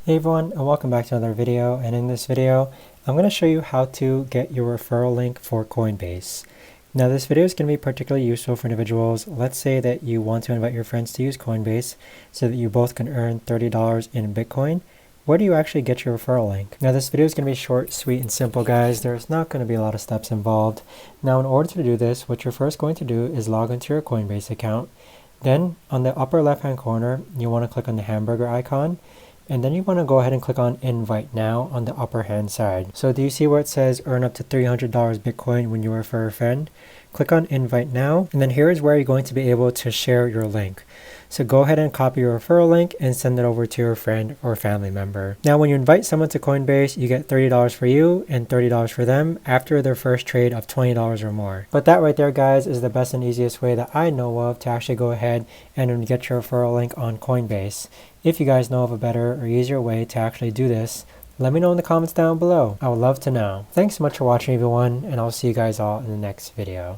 Hey everyone, and welcome back to another video. And in this video, I'm going to show you how to get your referral link for Coinbase. Now this video is going to be particularly useful for individuals. Let's say that you want to invite your friends to use Coinbase so that you both can earn $30 in Bitcoin. Where do you actually get your referral link? Now this video is going to be short, sweet, and simple, guys. There's not going to be a lot of steps involved. Now in order to do this, what you're first going to do is log into your Coinbase account. Then on the upper left hand corner, you want to click on the hamburger icon. And then you want to go ahead and click on invite now on the upper hand side. So do you see where it says earn up to $300 Bitcoin when you refer a friend? Click on invite now, and then here is where you're going to be able to share your link. So go ahead and copy your referral link and send it over to your friend or family member. Now when you invite someone to Coinbase, you get $30 for you and $30 for them after their first trade of $20 or more. But that right there, guys, is the best and easiest way that I know of to actually go ahead and get your referral link on Coinbase. If you guys know of a better or easier way to actually do this, let me know in the comments down below. I would love to know. Thanks so much for watching, everyone, and I'll see you guys all in the next video.